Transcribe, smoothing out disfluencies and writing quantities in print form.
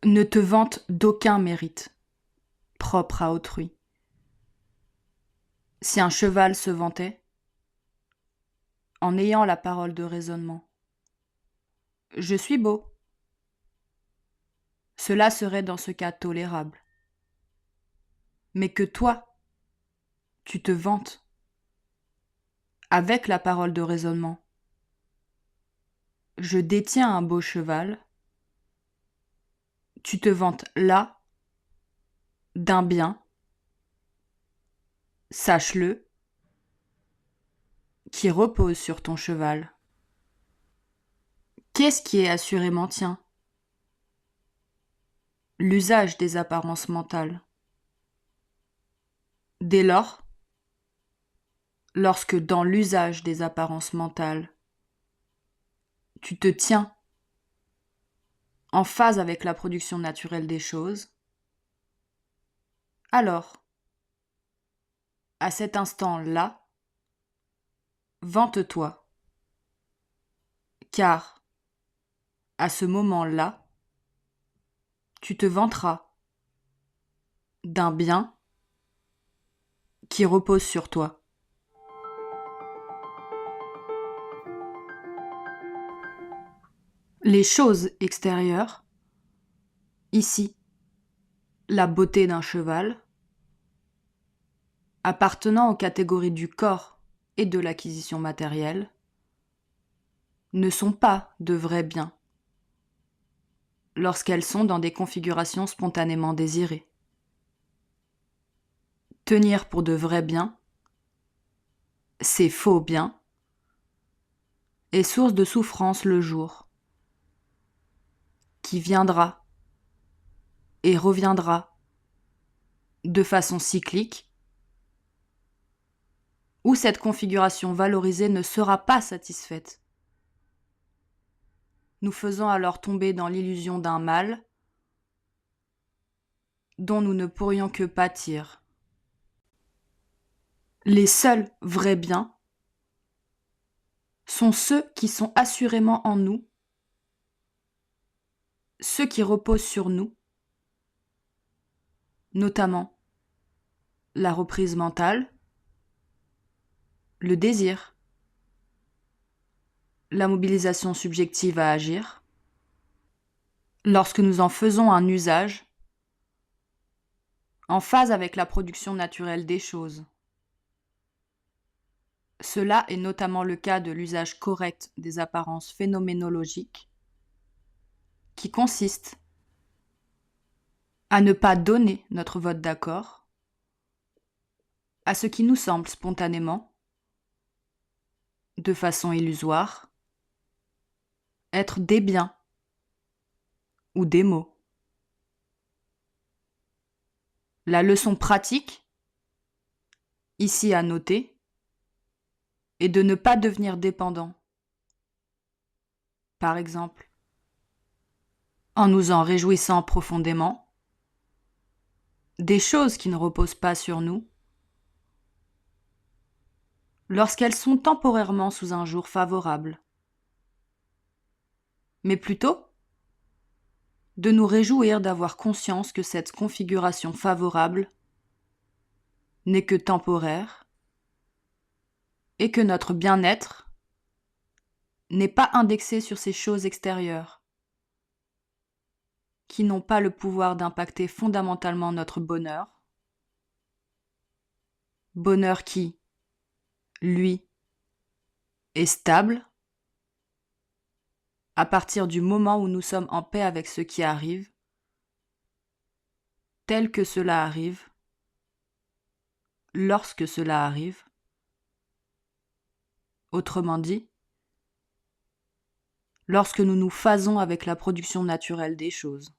Ne te vante d'aucun mérite, propre à autrui. Si un cheval se vantait, en ayant la parole de raisonnement, je suis beau, cela serait dans ce cas tolérable. Mais que toi, tu te vantes, avec la parole de raisonnement, je détiens un beau cheval, tu te vantes là d'un bien, sache-le, qui repose sur ton cheval. Qu'est-ce qui est assurément tien? L'usage des apparences mentales. Dès lors, lorsque dans l'usage des apparences mentales, tu te tiens en phase avec la production naturelle des choses, alors, à cet instant-là, vante-toi, car, à ce moment-là, tu te vanteras d'un bien qui repose sur toi. Les choses extérieures, ici, la beauté d'un cheval, appartenant aux catégories du corps et de l'acquisition matérielle, ne sont pas de vrais biens, lorsqu'elles sont dans des configurations spontanément désirées. Tenir pour de vrais biens, ces faux biens, est source de souffrance le jour, qui viendra et reviendra de façon cyclique, où cette configuration valorisée ne sera pas satisfaite, nous faisant alors tomber dans l'illusion d'un mal dont nous ne pourrions que pâtir. Les seuls vrais biens sont ceux qui sont assurément en nous, ceux qui reposent sur nous, notamment la reprise mentale, le désir, la mobilisation subjective à agir, lorsque nous en faisons un usage en phase avec la production naturelle des choses. Cela est notamment le cas de l'usage correct des apparences phénoménologiques, qui consiste à ne pas donner notre vote d'accord à ce qui nous semble spontanément, de façon illusoire, être des biens ou des mots. La leçon pratique, ici à noter, est de ne pas devenir dépendant. Par exemple, en nous en réjouissant profondément, des choses qui ne reposent pas sur nous, lorsqu'elles sont temporairement sous un jour favorable, mais plutôt de nous réjouir d'avoir conscience que cette configuration favorable n'est que temporaire et que notre bien-être n'est pas indexé sur ces choses extérieures qui n'ont pas le pouvoir d'impacter fondamentalement notre bonheur qui, lui, est stable à partir du moment où nous sommes en paix avec ce qui arrive, tel que cela arrive, lorsque cela arrive, autrement dit, lorsque nous nous phasons avec la production naturelle des choses.